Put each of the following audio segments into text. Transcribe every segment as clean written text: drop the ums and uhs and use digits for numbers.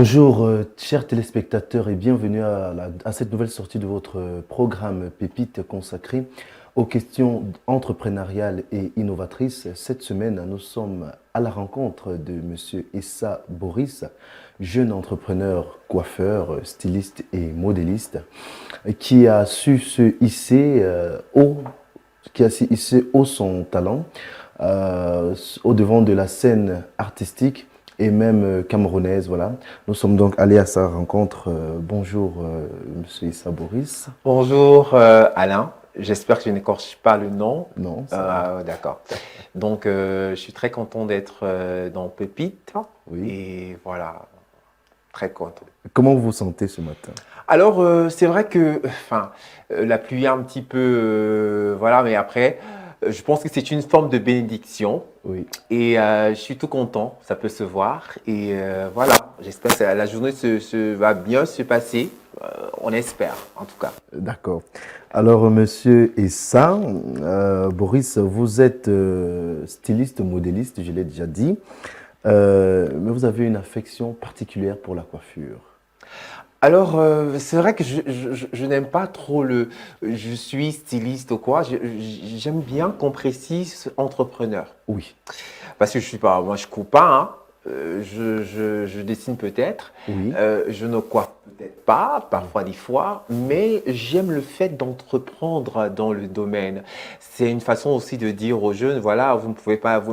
Bonjour, chers téléspectateurs, et bienvenue à cette nouvelle sortie de votre programme Pépite consacré aux questions entrepreneuriales et innovatrices. Cette semaine, nous sommes à la rencontre de Monsieur Issa Boris, jeune entrepreneur, coiffeur, styliste et modéliste, qui a su se hisser qui a su hisser haut son talent au devant de la scène artistique et même camerounaise. Voilà. Nous sommes donc allés à sa rencontre. Bonjour, Monsieur Issa Boris. Bonjour Alain, j'espère que je n'écorche pas le nom. Non, ça va. D'accord. Donc je suis très content d'être dans Pépite Oui. et voilà, très content. Comment vous vous sentez ce matin? Alors c'est vrai que la pluie un petit peu, voilà, mais après je pense que c'est une forme de bénédiction Oui. et je suis tout content, ça peut se voir et voilà, j'espère que la journée va bien se passer, on espère en tout cas. D'accord. Alors, Monsieur Issa, Boris, vous êtes styliste, modéliste, je l'ai déjà dit, mais vous avez une affection particulière pour la coiffure. Alors, c'est vrai que je n'aime pas trop je suis styliste ou quoi. J'aime bien qu'on précise entrepreneur. Oui, Parce que je suis pas, moi je coupe pas, hein. Je dessine peut-être, oui, je ne coiffe peut-être pas, parfois des fois, mais j'aime le fait d'entreprendre dans le domaine. C'est une façon aussi de dire aux jeunes, voilà, vous ne pouvez pas,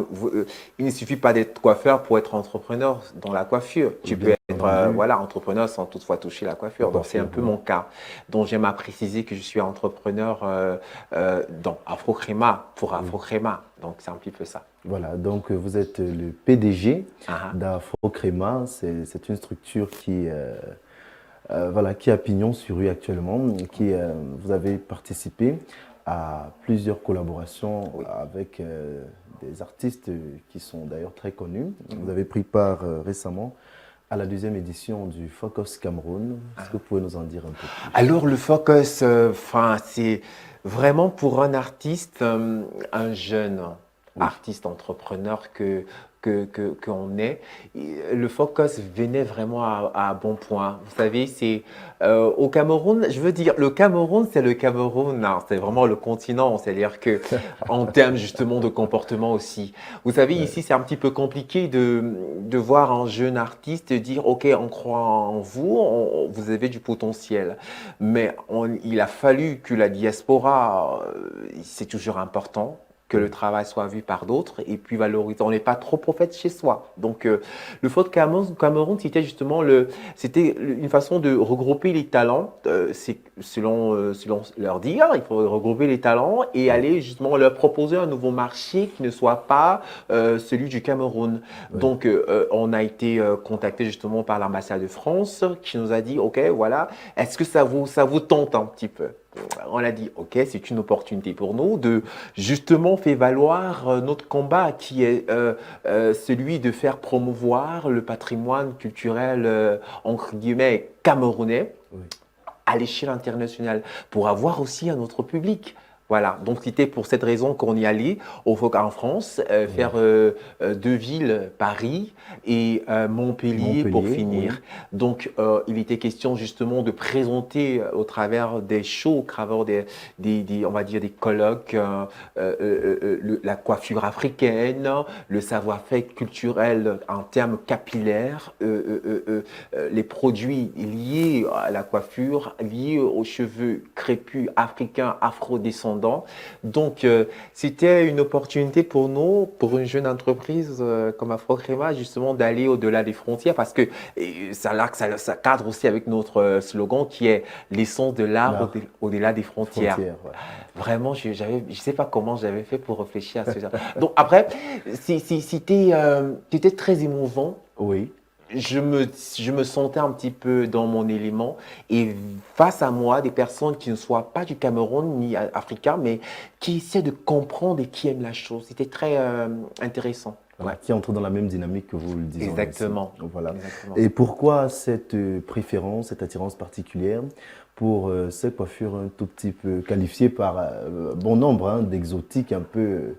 il ne suffit pas d'être coiffeur pour être entrepreneur dans la coiffure. oui, Tu peux bien être, entendu. voilà, entrepreneur sans toutefois toucher la La coiffure. Donc c'est un coiffure, peu oui. mon cas. Donc j'aime à préciser que je suis entrepreneur dans Afrocréma, pour Oui. Afrocréma. Donc c'est un petit peu ça. Voilà, donc vous êtes le PDG Ah, ah. d'Afrocréma. C'est une structure qui a pignon sur rue actuellement. Vous avez participé à plusieurs collaborations Oui. avec des artistes qui sont d'ailleurs très connus. Vous avez pris part récemment à la deuxième édition du Focus Cameroun. Est-ce que vous pouvez nous en dire un peu plus? Alors le focus, c'est vraiment pour un artiste, un jeune Oui, artiste entrepreneur qu'on est. Le focus venait vraiment à bon point. Vous savez, c'est au Cameroun, je veux dire, le Cameroun, c'est le Cameroun, hein, c'est vraiment le continent. C'est-à-dire que en termes justement de comportement aussi. Vous savez, ouais, ici, c'est un petit peu compliqué de voir un jeune artiste dire, OK, on croit en vous, vous avez du potentiel. Mais il a fallu que la diaspora, c'est toujours important, que le oui, travail soit vu par d'autres et puis valorisé. On n'est pas trop prophète chez soi. Donc, le Fort Cameroun, c'était justement c'était une façon de regrouper les talents. C'est selon leur dire, il faut regrouper les talents et oui, aller justement leur proposer un nouveau marché qui ne soit pas celui du Cameroun. oui, Donc, on a été contacté justement par l'ambassade de France qui nous a dit, OK, voilà, est-ce que ça vous tente un petit peu? On a dit, OK, c'est une opportunité pour nous de justement faire valoir notre combat qui est celui de faire promouvoir le patrimoine culturel, entre guillemets, camerounais oui. à l'échelle internationale pour avoir aussi un autre public. Voilà, donc c'était pour cette raison qu'on y allait en France, faire Oui. deux villes, Paris et Montpellier pour Montpellier, oui, finir. Donc il était question justement de présenter au travers des shows, au travers on va dire des colloques, la coiffure africaine, le savoir-faire culturel en termes capillaires, les produits liés à la coiffure, liés aux cheveux crépus africains, afro-descendants. Donc, c'était une opportunité pour nous, pour une jeune entreprise comme Afrocréma, justement d'aller au-delà des frontières parce que ça cadre aussi avec notre slogan qui est l'essence de l'art l'art, au-delà des frontières. frontière, ouais. Vraiment, je sais pas comment j'avais fait pour réfléchir à ce genre. Donc après, c'était très émouvant. Oui, Je me sentais un petit peu dans mon élément et face à moi, des personnes qui ne soient pas du Cameroun ni africains, mais qui essaient de comprendre et qui aiment la chose. C'était très intéressant. voilà, Ouais, qui entre dans la même dynamique que vous le disons ainsi. exactement. Donc, voilà. Exactement. Et pourquoi cette préférence, cette attirance particulière pour ces coiffures un tout petit peu qualifiées par bon nombre hein, d'exotiques, un peu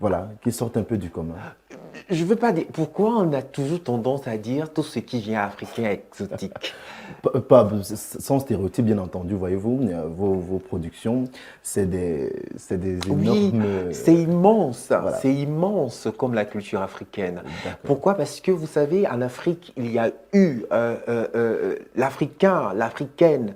voilà, qui sortent un peu du commun. Je veux pas dire. Pourquoi on a toujours tendance à dire tout ce qui vient africain est exotique? Sans stéréotype, bien entendu, voyez-vous, vos productions, c'est des Oui, énormes... voilà, c'est immense comme la culture africaine. d'accord, Pourquoi? Parce que vous savez, en Afrique, il y a eu l'Africain, l'Africaine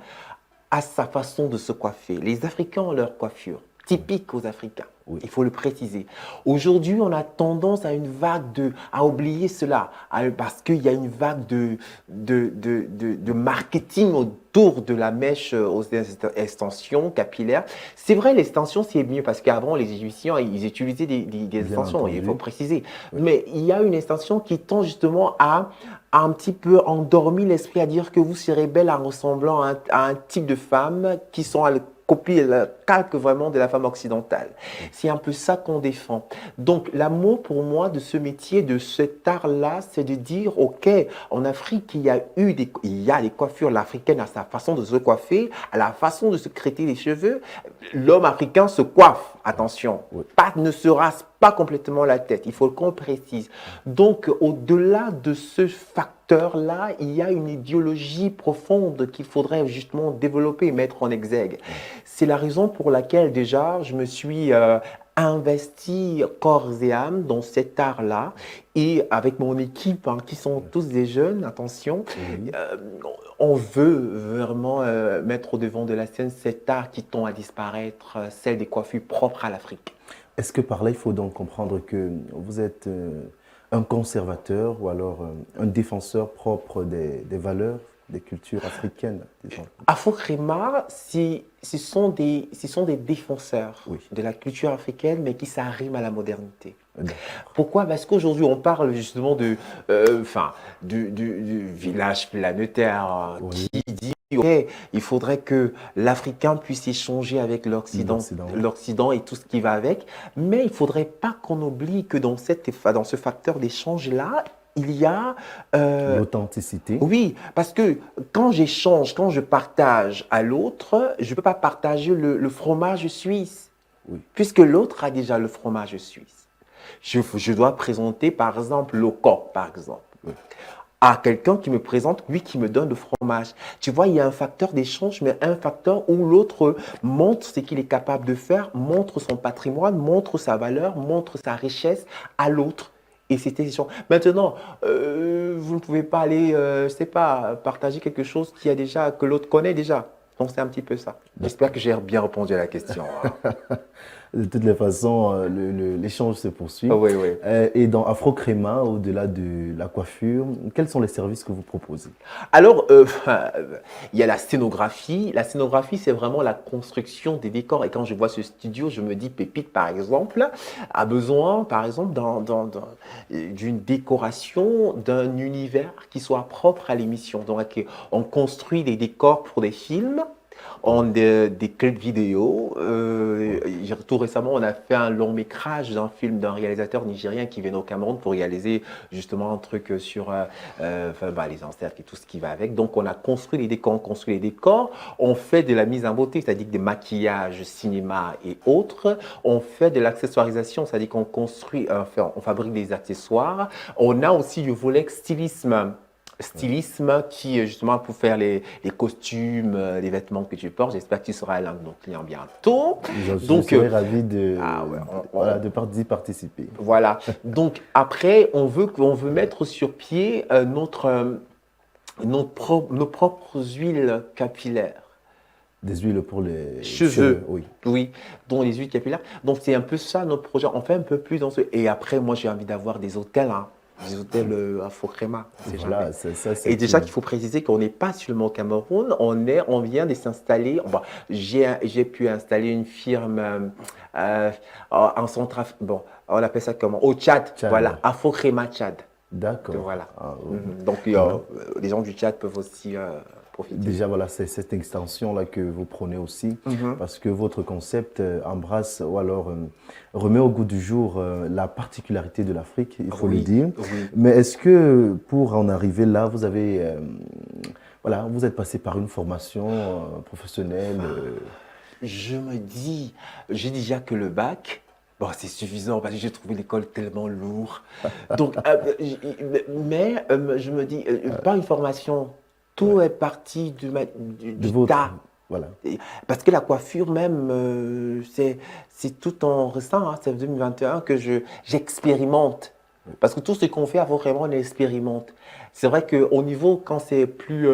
à sa façon de se coiffer. Les Africains ont leur coiffure, typique aux Africains. oui. Il faut le préciser. Aujourd'hui, on a tendance à une vague à oublier cela, parce qu'il y a une vague de marketing autour de la mèche aux extensions capillaires. C'est vrai, l'extension, c'est mieux, parce qu'avant, les Égyptiens, ils utilisaient des Bien extensions, il faut entendu. préciser. Oui. Mais il y a une extension qui tend justement à un petit peu endormir l'esprit, à dire que vous serez belle en ressemblant à un type de femme qui sont à la copie, la calque vraiment de la femme occidentale. C'est un peu ça qu'on défend. Donc, l'amour pour moi de ce métier, de cet art-là, c'est de dire, OK, en Afrique, il y a des coiffures. L'Africaine a sa façon de se coiffer, a la façon de se crêter les cheveux. L'homme africain se coiffe, attention, Oui. pas, ne se rase pas complètement la tête. Il faut qu'on précise. Donc, au-delà de ce facteur-là, il y a une idéologie profonde qu'il faudrait justement développer et mettre en exergue. C'est la raison pour laquelle déjà je me suis investi corps et âme dans cet art-là et avec mon équipe qui sont tous des jeunes, attention, Oui. euh, on veut vraiment mettre au devant de la scène cet art qui tend à disparaître, celle des coiffures propres à l'Afrique. Est-ce que par là, il faut donc comprendre que vous êtes un conservateur ou alors un défenseur propre des valeurs, des cultures africaines, disons? Afro-Crema, ce sont des défenseurs Oui, de la culture africaine, mais qui s'arriment à la modernité. d'accord. Pourquoi? Parce qu'aujourd'hui, on parle justement enfin, du village planétaire Oui, qui dit OK, il faudrait que l'Africain puisse échanger avec l'Occident, oui. l'Occident et tout ce qui va avec, mais il ne faudrait pas qu'on oublie que dans ce facteur d'échange-là, il y a L'authenticité, oui, parce que quand j'échange, quand je partage à l'autre, je ne peux pas partager le fromage suisse, oui, puisque l'autre a déjà le fromage suisse. Je dois présenter, par exemple, le coq, par exemple, oui. à quelqu'un qui me présente, lui qui me donne le fromage. Tu vois, il y a un facteur d'échange, mais un facteur où l'autre montre ce qu'il est capable de faire, montre son patrimoine, montre sa valeur, montre sa richesse à l'autre. Et c'était échange. Maintenant, vous ne pouvez pas aller, je sais pas, partager quelque chose que l'autre connaît déjà. Donc c'est un petit peu ça. J'espère que j'ai bien répondu à la question, hein. De toutes les façons, l'échange se poursuit. Oui, oui. Et dans Afro-Créma, au-delà de la coiffure, quels sont les services que vous proposez? Alors, il y a la scénographie. La scénographie, c'est vraiment la construction des décors. Et quand je vois ce studio, je me dis, Pépite, par exemple, a besoin, par exemple, d'une décoration, d'un univers qui soit propre à l'émission. Donc, on construit des décors pour des films. Des clips vidéo. Tout récemment, on a fait un long métrage d'un film d'un réalisateur nigérien qui vient au Cameroun pour réaliser justement un truc sur enfin, les ancêtres et tout ce qui va avec. Donc, on a construit les décors, on fait de la mise en beauté, c'est-à-dire des maquillages, cinéma et autres. On fait de l'accessoirisation, c'est-à-dire qu'on construit, enfin, on fabrique des accessoires. On a aussi le volet stylisme qui justement pour faire les costumes, les vêtements que tu portes. J'espère que tu seras l'un de nos clients bientôt. Je Donc, serais ravi ouais, voilà, d'y participer. voilà. Donc après, on veut mettre sur pied nos propres huiles capillaires. Des huiles pour les Cheveux, oui. oui, dont les huiles capillaires. Donc c'est un peu ça notre projet. On fait un peu plus dans ce. Et après, moi j'ai envie d'avoir des hôtels, hein. Des hôtels Afro-Crema, on sait jamais. Voilà, ça, Et c'est déjà qu'il faut préciser qu'on n'est pas seulement au Cameroun, on vient de s'installer. Bon, j'ai pu installer une firme en Centrafrique. Bon, on appelle ça comment? Au Tchad, Tchad. voilà, Afro-Crema Tchad. D'accord. Voilà. Ah, oui. Donc, Voilà. les gens du Tchad peuvent aussi profiter. Déjà, voilà, c'est cette extension-là que vous prenez aussi, Mhm. parce que votre concept embrasse ou alors remet au goût du jour la particularité de l'Afrique, il faut le Oui, dire. oui. Mais est-ce que pour en arriver là, vous avez, voilà, vous êtes passé par une formation professionnelle Je me dis, j'ai déjà que le bac. Bon, c'est suffisant parce que j'ai trouvé l'école tellement lourde. Donc, mais je me dis, pas une formation, Ouais. tout est parti De du votre, tas. voilà. Parce que la coiffure même, c'est tout en récent, hein, c'est 2021 que j'expérimente. Oui. Parce que tout ce qu'on fait, avant vraiment, on expérimente. C'est vrai qu'au niveau, quand c'est plus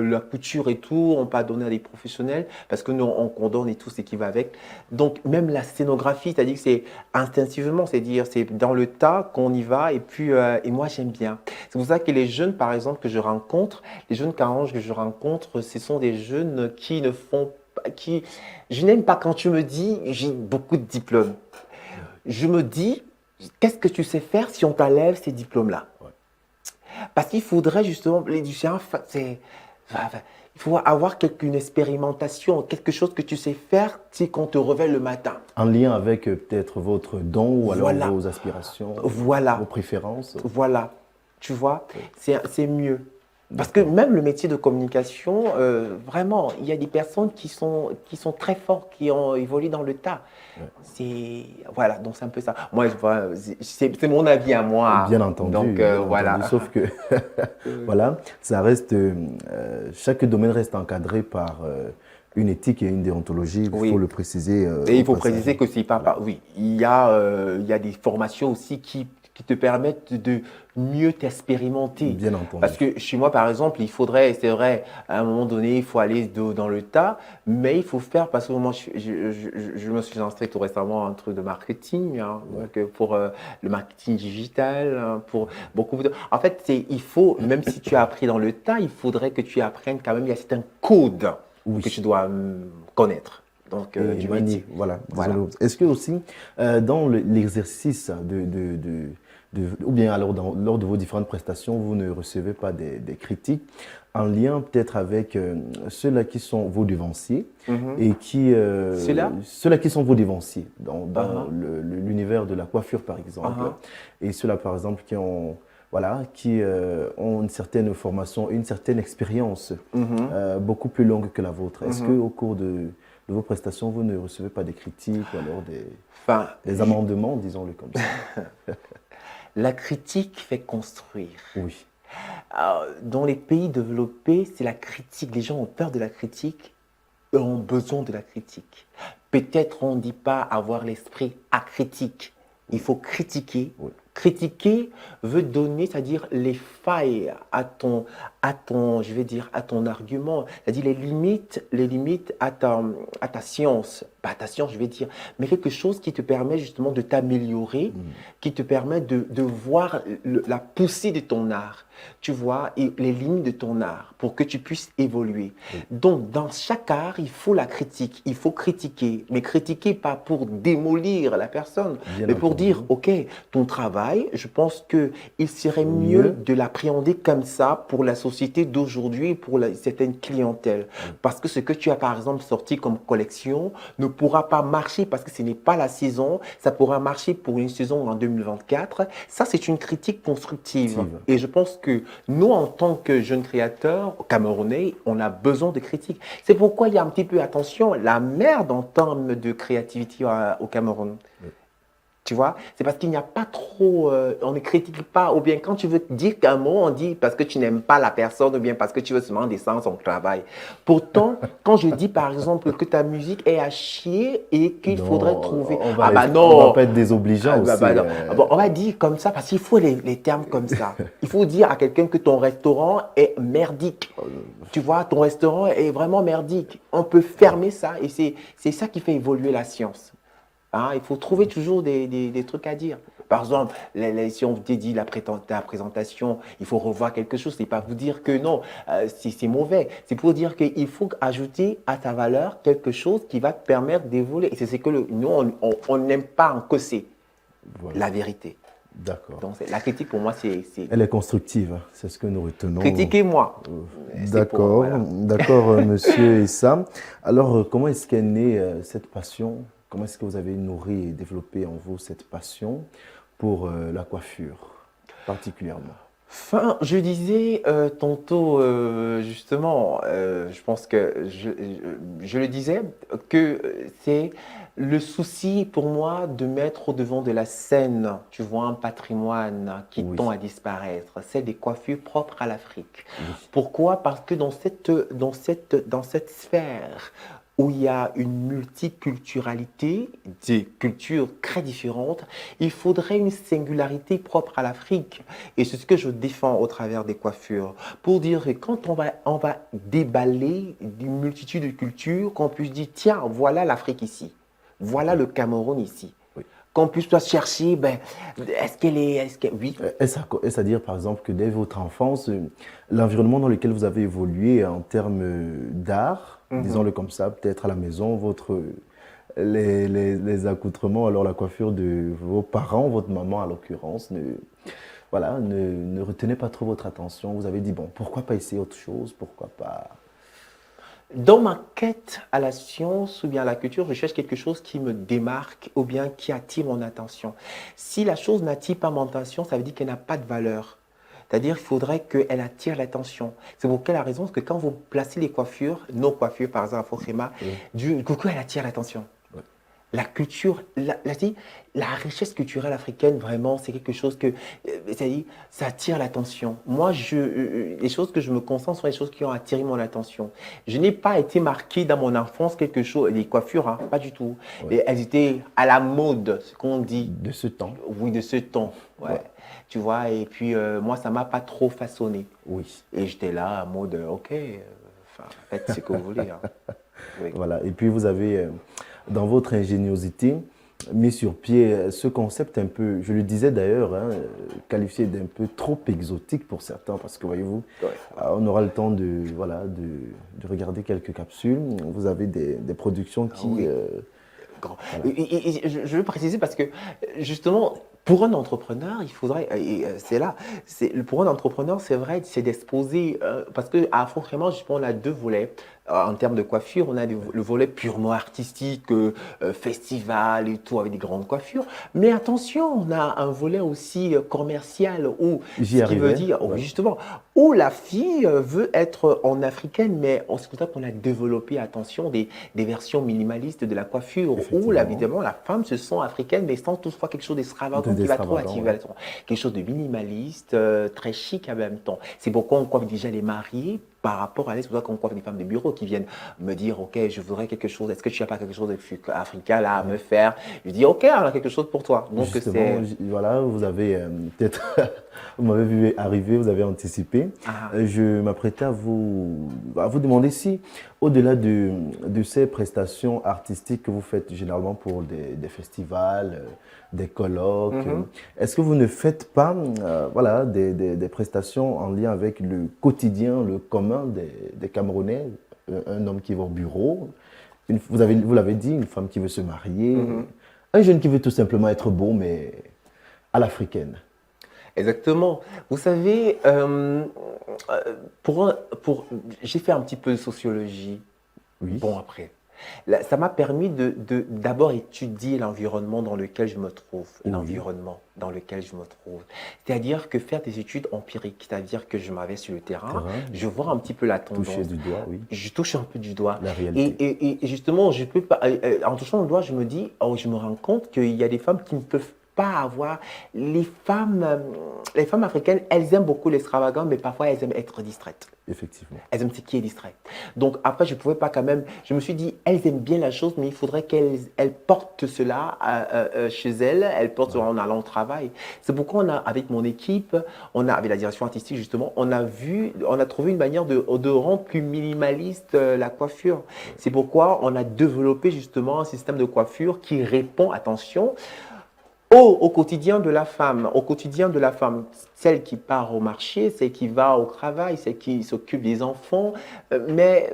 la couture et tout, on peut donner à des professionnels, parce que nous, on condamne et tout ce qui va avec. Donc, même la scénographie, c'est-à-dire que c'est instinctivement, c'est-à-dire c'est dans le tas qu'on y va, et puis, et moi, j'aime bien. C'est pour ça que les jeunes, par exemple, que je rencontre, les jeunes caranges que je rencontre, ce sont des jeunes qui ne font pas, qui, je n'aime pas quand tu me dis, j'ai beaucoup de diplômes. Mhm. Je me dis, qu'est-ce que tu sais faire si on t'enlève ces diplômes-là? Ouais. Parce qu'il faudrait justement, il faut avoir une expérimentation, quelque chose que tu sais faire si qu'on te réveille le matin. En lien avec peut-être votre don ou alors Voilà, vos aspirations, vos voilà, préférences. voilà. Tu vois, Oui. c'est mieux. Parce que D'accord. même le métier de communication, vraiment, il y a des personnes qui sont très fortes, qui ont évolué dans le tas. Ouais. C'est, voilà, donc c'est un peu ça. Moi, je vois, c'est mon avis à moi. Donc, Bien voilà. entendu, sauf que voilà, ça reste, chaque domaine reste encadré par une éthique et une déontologie, il faut Oui. le préciser Et au il faut passage. préciser que c'est pas, Voilà. oui, il y a des formations aussi qui te permettent de mieux t'expérimenter. Bien Parce entendu. que chez moi, par exemple, il faudrait, c'est vrai, à un moment donné, il faut aller dans le tas, mais il faut faire, parce que moi, je me suis inscrit tout récemment à un truc de marketing, hein, Ouais. donc pour le marketing digital, hein, pour beaucoup de... En fait, il faut, même si tu as appris dans le tas, il faudrait que tu apprennes quand même, il y a certains codes que tu Oui. dois connaître donc Et du manier, métier. voilà, Voilà. disons-le. Est-ce que aussi, dans l'exercice ou bien alors lors de vos différentes prestations, vous ne recevez pas des critiques en lien peut-être avec ceux-là qui sont vos devanciers Mhm. et qui, Cela? ceux-là qui sont vos devanciers dans Ah, l'univers de la coiffure par ah, exemple, ah. et ceux-là par exemple qui ont, voilà, qui ont une certaine formation, une certaine expérience Mhm. beaucoup plus longue que la vôtre. Est-ce Mhm. qu'au cours de vos prestations, vous ne recevez pas des critiques ou alors Enfin, des amendements, disons-le comme ça? la critique fait construire. Oui, Dans les pays développés, c'est la critique. Les gens ont peur de la critique, eux ont besoin de la critique. Peut-être on ne dit pas avoir l'esprit acritique. Il oui, faut critiquer. oui, Critiquer veut donner, c'est-à-dire les failles je vais dire, à ton argument, c'est-à-dire les limites à ta science. Pas à ta science, je vais dire, mais quelque chose qui te permet justement de t'améliorer, mm, qui te permet de voir la poussée de ton art, tu vois, et les limites de ton art pour que tu puisses évoluer. oui, Donc, dans chaque art, il faut la critique, il faut critiquer, mais critiquer pas pour démolir la personne, bien mais pour dire, entendu. OK, ton travail, je pense qu'il serait mieux Mieux, de l'appréhender comme ça pour la société d'aujourd'hui et pour certaines clientèles. oui, Parce que ce que tu as par exemple sorti comme collection ne pourra pas marcher parce que ce n'est pas la saison, ça pourra marcher pour une saison en 2024. Ça, c'est une critique constructive. active. Et je pense que nous, en tant que jeunes créateurs camerounais, on a besoin de critiques. C'est pourquoi il y a un petit peu, attention, la merde en termes de créativité au Cameroun. Oui. Tu vois, c'est parce qu'il n'y a pas trop, on ne critique pas, ou bien quand tu veux dire qu'un mot, on dit parce que tu n'aimes pas la personne, ou bien parce que tu veux seulement descendre son travail. Pourtant, quand je dis par exemple que ta musique est à chier et qu'il faudrait Non, trouver, on va ah bah rester, on va non, pas être désobligeant aussi. non. Ah bon, on va dire comme ça parce qu'il faut les termes comme ça. Il faut dire à quelqu'un que ton restaurant est merdique. Tu vois, ton restaurant est vraiment merdique. On peut fermer ça et c'est ça qui fait évoluer la science. Hein, il faut trouver toujours des trucs à dire. Par exemple, si on vous dit la présentation, il faut revoir quelque chose. C'est pas vous dire que non, c'est mauvais. C'est pour dire qu'il faut ajouter à ta valeur quelque chose qui va te permettre d'évoluer. Et c'est ce que nous, on n'aime pas en cosser Voilà, la vérité. d'accord. Donc, la critique, pour moi, c'est Elle est constructive, hein, c'est ce que nous retenons. critiquez-moi. C'est pour, D'accord, voilà. d'accord, monsieur Issa. Alors, comment est-ce qu'est née cette passion? Comment est-ce que vous avez nourri et développé en vous cette passion pour la coiffure, particulièrement? Je disais tantôt, justement, je pense que je le disais, que c'est le souci pour moi de mettre au devant de la scène, tu vois, un patrimoine qui Oui, tend à disparaître, c'est des coiffures propres à l'Afrique. oui. Pourquoi? Parce que dans cette sphère où il y a une multiculturalité, des cultures très différentes, il faudrait une singularité propre à l'Afrique. Et c'est ce que je défends au travers des coiffures. Pour dire que quand on va déballer une multitude de cultures, qu'on puisse dire, tiens, voilà l'Afrique ici. Voilà Ok, le Cameroun ici. oui. Qu'on puisse pas chercher, ben, oui. Est-ce à dire, par exemple, que dès votre enfance, l'environnement dans lequel vous avez évolué en termes d'art, Mhm. disons-le comme ça, peut-être à la maison, les accoutrements, alors la coiffure de vos parents, votre maman en l'occurrence, voilà, ne retenait pas trop votre attention. Vous avez dit, bon, pourquoi pas essayer autre chose? Pourquoi pas... Dans ma quête à la science ou bien à la culture, je cherche quelque chose qui me démarque ou bien qui attire mon attention. Si la chose n'attire pas mon attention, ça veut dire qu'elle n'a pas de valeur. C'est-à-dire qu'il faudrait qu'elle attire l'attention. C'est pour quelle raison? Parce que quand vous placez les coiffures, nos coiffures par exemple à Fokréma, Oui, du coup elle attire l'attention. ouais. La culture, la richesse culturelle africaine, vraiment, c'est quelque chose que, c'est-à-dire, ça attire l'attention. Moi, les choses que je me concentre sont les choses qui ont attiré mon attention. Je n'ai pas été marqué dans mon enfance quelque chose, les coiffures, hein, pas du tout. Ouais. Et elles étaient à la mode, ce qu'on dit, De ce temps, oui, de ce temps. ouais. Ouais. Tu vois, et puis moi, ça m'a pas trop façonné. Oui. Et j'étais là, en mode, ok, enfin, faites ce que vous voulez, hein. Oui. Voilà. Et puis vous avez, dans votre ingéniosité, mis sur pied ce concept un peu, je le disais d'ailleurs, hein, qualifié d'un peu trop exotique pour certains, parce que voyez-vous, Ouais. on aura le temps de, voilà, de regarder quelques capsules. Vous avez des productions Ah qui, oui. Grand. voilà, Je veux préciser parce que justement, pour un entrepreneur, il faudrait, c'est là, pour un entrepreneur, c'est vrai, c'est d'exposer, parce que à Afro-Crément, justement, on a deux volets. En termes de coiffure, on a le volet purement artistique, festival et tout, avec des grandes coiffures. Mais attention, on a un volet aussi commercial, où, j'y ce qui veut arrivais. dire, Ouais. justement, où la fille veut être en africaine, mais c'est pour ça qu'on a développé, attention, des versions minimalistes de la coiffure, où là, Effectivement, évidemment, la femme se sent africaine, mais sans toutefois quelque chose d'extravagant qui va trop d'extravagant, attirer ouais. l'attention. Quelque chose de minimaliste, très chic en même temps. C'est pourquoi on coiffe déjà les mariés par rapport à l'aise. C'est pour ça qu'on coiffe des femmes de bureau qui viennent me dire, OK, je voudrais quelque chose, est-ce que tu n'as pas quelque chose d'africain là à me faire? Je dis, OK, on a quelque chose pour toi. Donc Justement, c'est... voilà, vous avez peut-être, vous m'avez vu arriver, vous avez anticipé. Ah, Je m'apprêtais à vous demander si, au-delà de ces prestations artistiques que vous faites généralement pour des festivals, des colloques, mhm. est-ce que vous ne faites pas, voilà, des prestations en lien avec le quotidien, le commun des Camerounais, un homme qui va au bureau, vous l'avez dit, une femme qui veut se marier, Mhm. un jeune qui veut tout simplement être beau, mais à l'africaine. Exactement. Vous savez, j'ai fait un petit peu de sociologie. Oui, Bon, après. Là, ça m'a permis d'abord étudier l'environnement dans lequel je me trouve. oui, L'environnement dans lequel je me trouve. C'est-à-dire que faire des études empiriques, c'est-à-dire que je m'avais sur le terrain, terrain, je vois un petit peu la toucher tendance, du doigt, oui, je touche un peu du doigt. la Et, réalité. justement, je peux pas, en touchant le doigt, je me dis, oh, je me rends compte qu'il y a des femmes qui ne peuvent pas avoir. Les femmes africaines, elles aiment beaucoup l'extravagant, mais parfois elles aiment être distraites. Effectivement. Elles aiment ce qui est distrait. Donc après, je ne pouvais pas quand même. Je me suis dit, elles aiment bien la chose, mais il faudrait qu'elles portent cela chez elles. Elles portent cela Ouais. en allant au travail. C'est pourquoi avec mon équipe, avec la direction artistique justement, on a trouvé une manière de rendre plus minimaliste la coiffure. C'est pourquoi on a développé justement un système de coiffure qui répond, attention, au quotidien de la femme, au quotidien de la femme, celle qui part au marché, celle qui va au travail, celle qui s'occupe des enfants, mais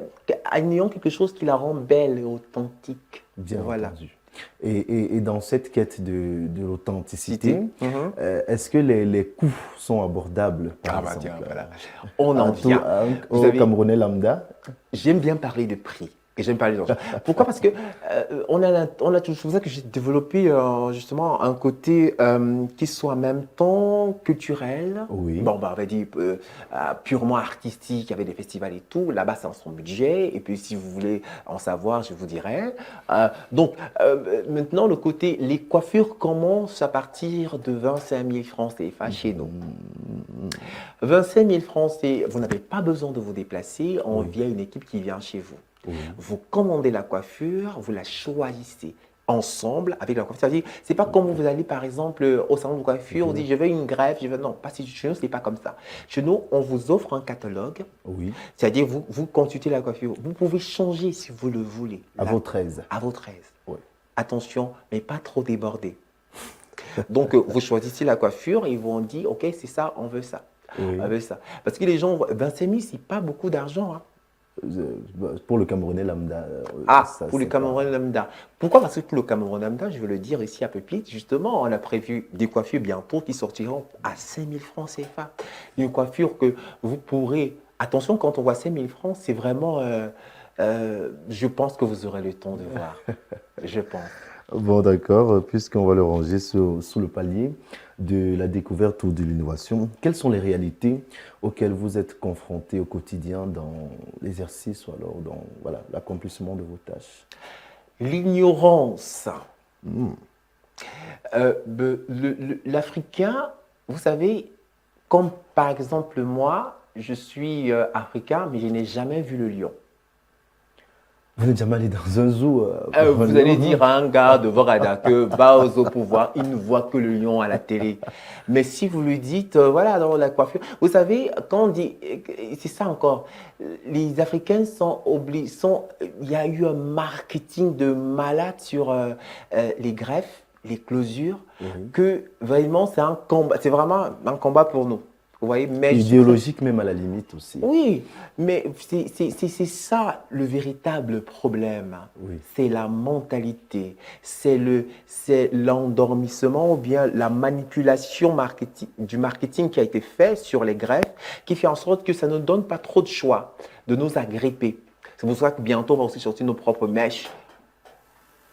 en ayant quelque chose qui la rend belle et authentique. Bien Voilà. entendu. Et dans cette quête de l'authenticité, Cité. Mhm. est-ce que les coûts sont abordables, par Ah bah exemple, tiens, voilà. On en à vient. Vous au savez, Camerounais lambda? j'aime bien parler de prix. Et j'aime pas les anges. Pourquoi? Parce que on a toujours, c'est pour ça que j'ai développé justement un côté qui soit en même temps culturel. Oui. Bon, bah, on va dire purement artistique, avec des festivals et tout. Là-bas, c'est en son budget. Et puis, si vous voulez en savoir, je vous dirai. Maintenant, le côté, les coiffures commencent à partir de 25 000 francs CFA chez nous. Mhm. 25 000 francs, vous n'avez pas besoin de vous déplacer. On Oui. vient une équipe qui vient chez vous. Oui. Vous commandez la coiffure, vous la choisissez ensemble avec la coiffure. C'est-à-dire, c'est pas comme vous allez par exemple au salon de coiffure, on dit je veux une greffe, je veux. Non, pas si chez nous, ce n'est pas comme ça. Chez nous, on vous offre un catalogue, Oui. c'est-à-dire vous consultez la coiffure. Vous pouvez changer si vous le voulez. À votre aise. À votre aise. Oui. Attention, mais pas trop débordé. Donc, vous choisissez la coiffure et ils vont dire ok, c'est ça, on veut ça. Oui. On veut ça. Parce que les gens, 25 000, c'est pas beaucoup d'argent. Hein. Pour le Camerounais lambda, Ah, ça, pour le c'est pas... Cameroun lambda. Pourquoi? Parce que pour le Cameroun lambda, je veux le dire ici à Pépite, justement, on a prévu des coiffures bientôt qui sortiront à 5 000 francs CFA. Une coiffure que vous pourrez. Attention, quand on voit 5 000 francs, c'est vraiment. Je pense que vous aurez le temps de voir. Je pense. Bon, d'accord, puisqu'on va le ranger sous le palier de la découverte ou de l'innovation, quelles sont les réalités auxquelles vous êtes confrontés au quotidien dans l'exercice ou alors dans voilà, l'accomplissement de vos tâches? L'ignorance. Hmm. L'Africain, vous savez, comme par exemple moi, je suis africain, mais je n'ai jamais vu le lion. Vous n'êtes jamais allé dans un zoo pour un Vous allez lion, dire non? à un gars de Vorada que va au pouvoir, il ne voit que le lion à la télé. Mais si vous lui dites, voilà, dans la coiffure, vous savez, quand on dit, c'est ça encore, les Africains sont obligés, il y a eu un marketing de malade sur les greffes, les closures, Oui. que vraiment c'est un combat, c'est vraiment un combat pour nous. Vous voyez, mais je suis très. Idéologique même à la limite aussi. Oui, mais c'est ça le véritable problème. Oui. C'est la mentalité, c'est l'endormissement ou bien la manipulation du marketing qui a été fait sur les greffes qui fait en sorte que ça ne donne pas trop de choix de nous agripper. C'est pour ça que bientôt on va aussi sortir nos propres mèches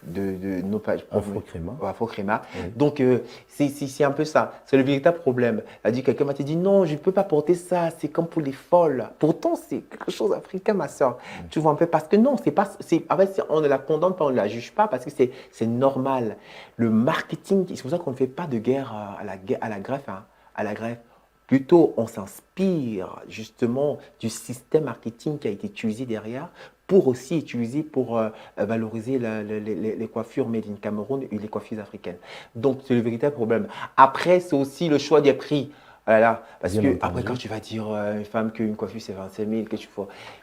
de nos pages Afro-Créma. Afro-Créma. Oui. Donc, c'est un peu ça. C'est le véritable problème. C'est-à-dire, quelqu'un m'a dit non, je ne peux pas porter ça, c'est comme pour les folles. Pourtant, c'est quelque chose d'africain, ma soeur. Tu vois un peu, parce que non, c'est pas, en fait, on ne la condamne pas, on ne la juge pas, parce que c'est normal. Le marketing, c'est pour ça qu'on ne fait pas de guerre à la greffe. Hein, à la greffe. Plutôt, on s'inspire justement du système marketing qui a été utilisé derrière pour aussi utiliser pour valoriser les coiffures made in Cameroun et les coiffures africaines. Donc, c'est le véritable problème. Après, c'est aussi le choix des prix. Voilà, parce Bien que entendu. après, quand tu vas dire à une femme qu'une coiffure c'est 25 000,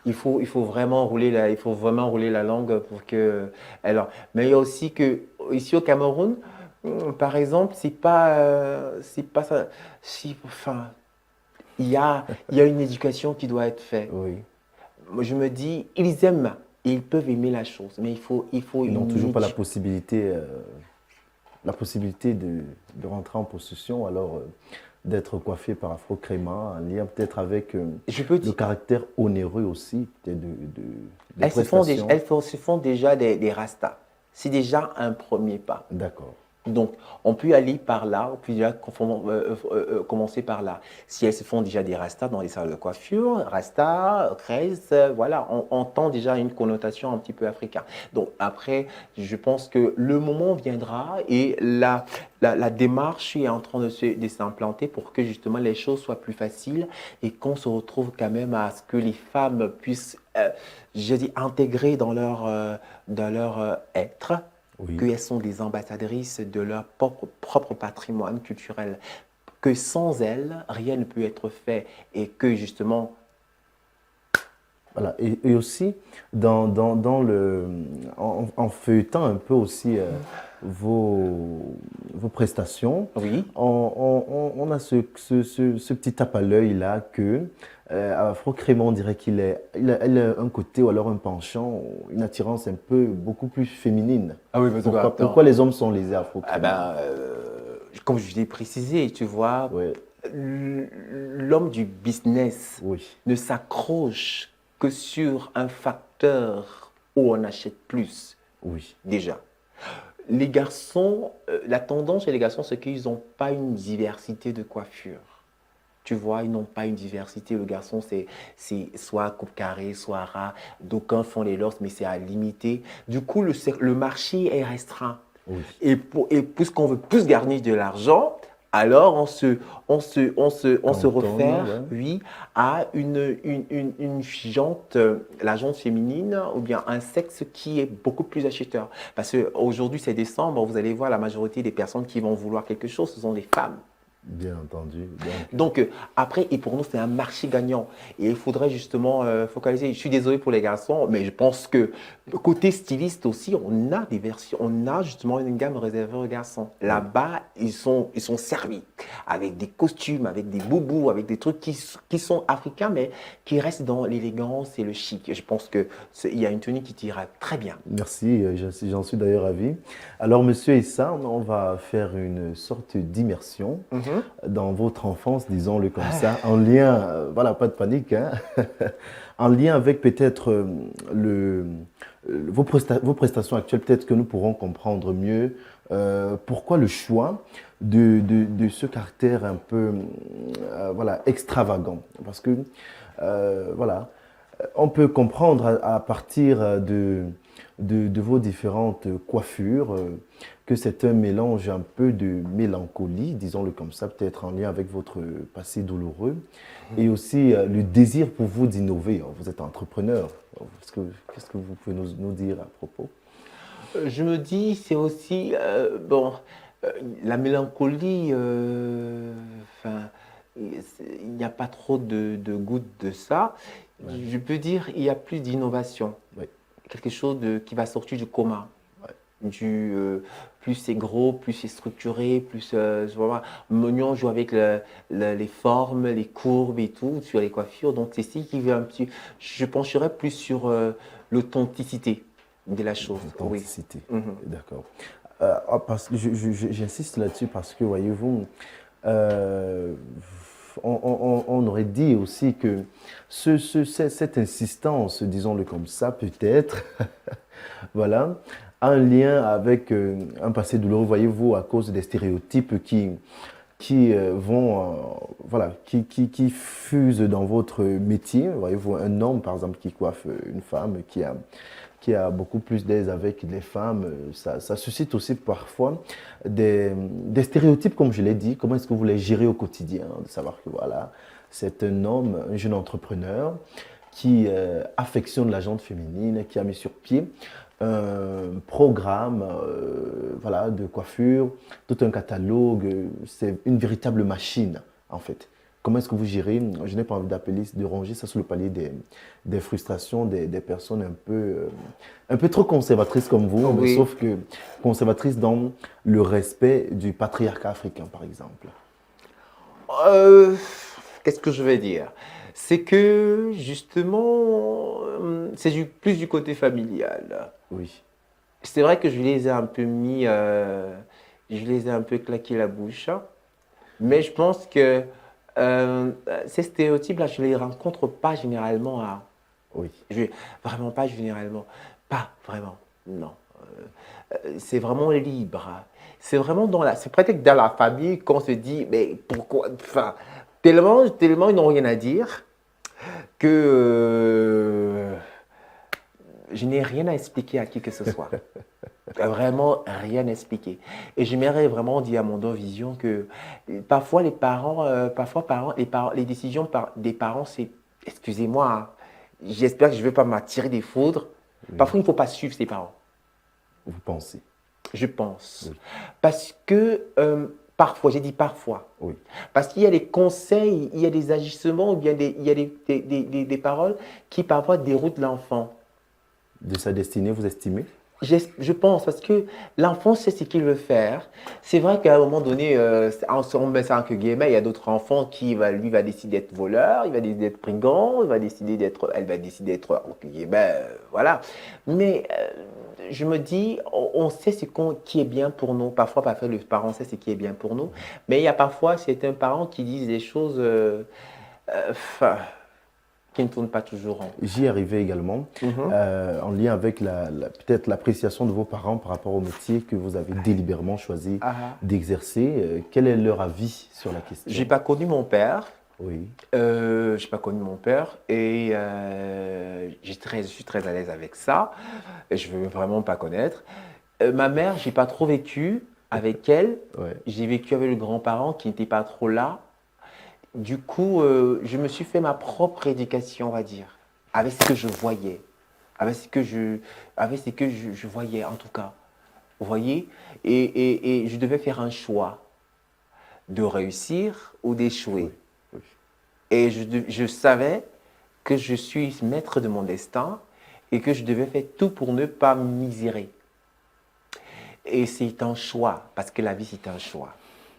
il faut vraiment rouler la langue pour que. Alors, mais il y a aussi que ici au Cameroun, par exemple, c'est pas ça. Enfin, il y a une éducation qui doit être faite. Oui. Moi, je me dis, ils aiment, ils peuvent aimer la chose, mais il faut Ils n'ont une toujours pas éducation. la possibilité de rentrer en possession, alors d'être coiffé par Afro-Créma, en lien peut-être avec Je peux le dire, caractère onéreux aussi peut-être des prestations. se font déjà des rastas. C'est déjà un premier pas. D'accord. Donc, on peut aller par là, on peut déjà commencer par là. Si elles se font déjà des rastas dans les salles de coiffure, rastas, crèses, voilà, on tend déjà à une connotation un petit peu africaine. Donc, après, je pense que le moment viendra et la démarche est en train de s'implanter pour que justement les choses soient plus faciles et qu'on se retrouve quand même à ce que les femmes puissent, je dis, intégrer dans leur être Oui. qu'elles sont des ambassadrices de leur propre patrimoine culturel, que sans elles, rien ne peut être fait et que justement, Voilà. Et aussi, en feuilletant un peu aussi vos prestations, oui, on a ce petit tape à l'œil là que Afro-Créma, on dirait il a un côté ou alors un penchant, une attirance un peu beaucoup plus féminine. ah oui, parce que Pourquoi attends, les hommes sont lésés ah Afro-Créma? ben, comme je l'ai précisé, tu vois, Ouais, l'homme du business oui, ne s'accroche que sur un facteur. où on achète plus, Oui. déjà. Les garçons, la tendance chez les garçons, c'est qu'ils n'ont pas une diversité de coiffure. Tu vois, ils n'ont pas une diversité. Le garçon, c'est soit coupe carré, soit ras. D'aucuns font les lords, mais c'est à limiter. Du coup, le marché est restreint. Oui. Et puisqu'on veut plus garnir de l'argent, alors on se Canton, réfère, ouais. oui, à une jante, la jante féminine, ou bien un sexe qui est beaucoup plus acheteur. Parce qu'aujourd'hui, c'est décembre, vous allez voir la majorité des personnes qui vont vouloir quelque chose, ce sont des femmes. Bien entendu. Donc, Donc, après, et pour nous, c'est un marché gagnant. Et il faudrait justement focaliser. Je suis désolé pour les garçons, mais je pense que côté styliste aussi, on a des versions, on a justement une gamme réservée aux garçons. oui. Là-bas, ils sont servis avec des costumes, avec des boubous, avec des trucs qui sont africains, mais qui restent dans l'élégance et le chic. Et je pense qu'il y a une tenue qui t'ira très bien. Merci, j'en suis d'ailleurs ravi. Alors, monsieur Issa, on va faire une sorte d'immersion Mhm. dans votre enfance, disons-le comme ça, en lien, voilà, pas de panique, hein, en lien avec peut-être vos prestations actuelles, peut-être que nous pourrons comprendre mieux pourquoi le choix de ce caractère un peu voilà, extravagant. Parce que, voilà, on peut comprendre à partir de vos différentes coiffures que c'est un mélange un peu de mélancolie, disons-le comme ça, peut-être en lien avec votre passé douloureux, et aussi le désir pour vous d'innover. Vous êtes entrepreneur. Qu'est-ce que vous pouvez nous dire à propos? Je me dis, c'est aussi, bon, la mélancolie, enfin, il n'y a pas trop de gouttes de ça. Ouais, Je peux dire, il y a plus d'innovation, ouais, quelque chose qui va sortir du commun. ouais. Plus c'est gros, plus c'est structuré, plus vraiment, Mognon joue avec les formes, les courbes et tout sur les coiffures. Donc c'est ce qui veut un petit. Je pencherais plus sur l'authenticité de la chose. Oui. Authenticité. Mhm. D'accord. Parce que j'insiste là-dessus parce que, voyez-vous, euh, on aurait dit aussi que cette insistance, disons-le comme ça, peut-être, voilà, a un lien avec un passé douloureux, voyez-vous, à cause des stéréotypes qui voilà, qui fusent dans votre métier. Voyez-vous, un homme, par exemple, qui coiffe une femme, qui a beaucoup plus d'aise avec les femmes, ça suscite aussi parfois des stéréotypes, comme je l'ai dit. Comment est-ce que vous les gérez au quotidien? De savoir que voilà, c'est un homme, un jeune entrepreneur qui affectionne la gente féminine, qui a mis sur pied un programme voilà, de coiffure, tout un catalogue. C'est une véritable machine, en fait. Comment est-ce que vous gérez? Je n'ai pas envie d'appeler, de ranger ça sous le palier des frustrations des personnes un peu trop conservatrices comme vous, mais Oui. sauf que conservatrices dans le respect du patriarcat africain, par exemple. Euh, Qu'est-ce que je vais dire? C'est que justement, c'est plus du côté familial. Oui, C'est vrai que je les ai un peu mis, je les ai un peu claqué la bouche, hein. Mais je pense que ces stéréotypes-là, je ne les rencontre pas généralement. oui. Je, Vraiment pas généralement. Pas vraiment. Non. C'est vraiment libre, hein. C'est peut-être dans la famille qu'on se dit, mais pourquoi? Enfin, tellement ils n'ont rien à dire que je n'ai rien à expliquer à qui que ce soit. Vraiment rien expliqué. Et j'aimerais vraiment dire à mon don Vision que parfois les parents, les décisions des parents, c'est, excusez-moi, hein, j'espère que je ne vais pas m'attirer des foudres. Oui, Parfois, il ne faut pas suivre ses parents, vous pensez. je pense. Oui, Parce que parfois, j'ai dit parfois, oui. parce qu'il y a des conseils, il y a des agissements, ou bien il y a des paroles qui parfois déroutent l'enfant. De sa destinée, vous estimez? Je pense, parce que l'enfant sait ce qu'il veut faire. C'est vrai qu'à un moment donné, on met ça entre guillemets, il y a d'autres enfants lui va décider d'être voleur, il va décider d'être brigand, elle va décider d'être, entre guillemets, voilà. Mais je me dis, on sait qui est bien pour nous. Parfois, le parent sait ce qui est bien pour nous. Mais il y a parfois, c'est un parent qui dit des choses, enfin, qui ne tourne pas toujours rond. J'y arrivais également, en lien avec peut-être l'appréciation de vos parents par rapport au métier que vous avez délibérément choisi d'exercer. Quel est leur avis sur la question? J'ai pas connu mon père. Oui. J'ai pas connu mon père et je suis très à l'aise avec ça. Et je veux vraiment pas connaître. Ma mère, j'ai pas trop vécu avec elle. Ouais. J'ai vécu avec le grand-parent qui n'était pas trop là. Du coup, je me suis fait ma propre éducation, on va dire, avec ce que je voyais, avec ce que je voyais en tout cas. Vous voyez? Et je devais faire un choix de réussir ou d'échouer. Oui. Et je savais que je suis maître de mon destin et que je devais faire tout pour ne pas misérer. Et c'est un choix, parce que la vie, c'est un choix.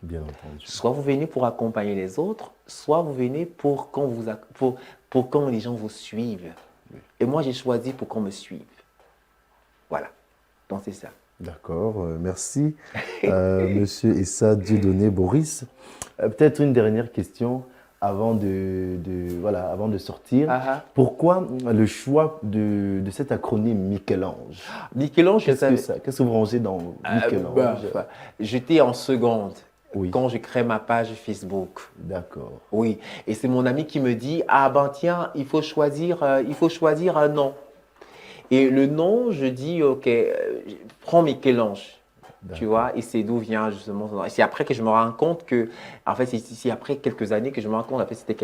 Bien entendu. Soit vous venez pour accompagner les autres, soit vous venez pour quand les gens vous suivent. Oui. Et moi, j'ai choisi pour qu'on me suive. Voilà. Donc, c'est ça. D'accord, merci. Monsieur Issa Dieudonné Boris. Peut-être une dernière question avant avant de sortir. Pourquoi le choix de cet acronyme Michel-Ange? Michel-Ange, Qu'est-ce que vous rangez dans Michel-Ange? J'étais en seconde. Oui. Quand je crée ma page Facebook. D'accord. Oui, et c'est mon ami qui me dit, ah ben tiens, il faut choisir un nom. Et le nom, je dis, ok, prends Michel-Ange, tu vois, et c'est d'où vient justement son nom. Et c'est après que je me rends compte que, en fait, c'est après quelques années que je me rends compte, en fait, c'était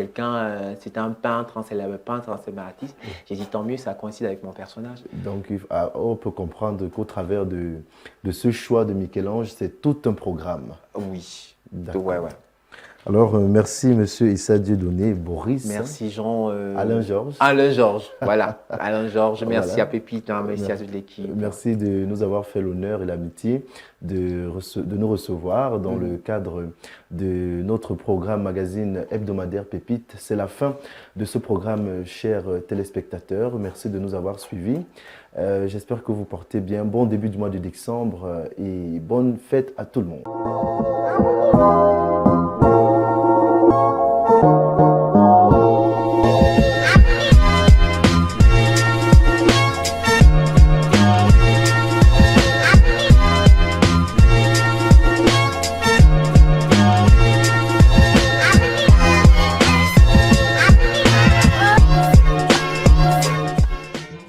un peintre, un célèbre peintre, un célèbre artiste. J'ai dit, tant mieux, ça coïncide avec mon personnage. Donc, on peut comprendre qu'au travers de ce choix de Michel-Ange, c'est tout un programme. Oui, d'accord. Ouais. Alors, merci, monsieur Issa Dieudonné Boris. Merci, Jean. Alain Georges. Alain Georges, voilà. Alain Georges, merci Voilà. à Pépite, merci à toute l'équipe. Merci de nous avoir fait l'honneur et l'amitié de nous recevoir dans le cadre de notre programme magazine hebdomadaire Pépite. C'est la fin de ce programme, chers téléspectateurs. Merci de nous avoir suivis. J'espère que vous portez bien. Bon début du mois de décembre et bonne fête à tout le monde.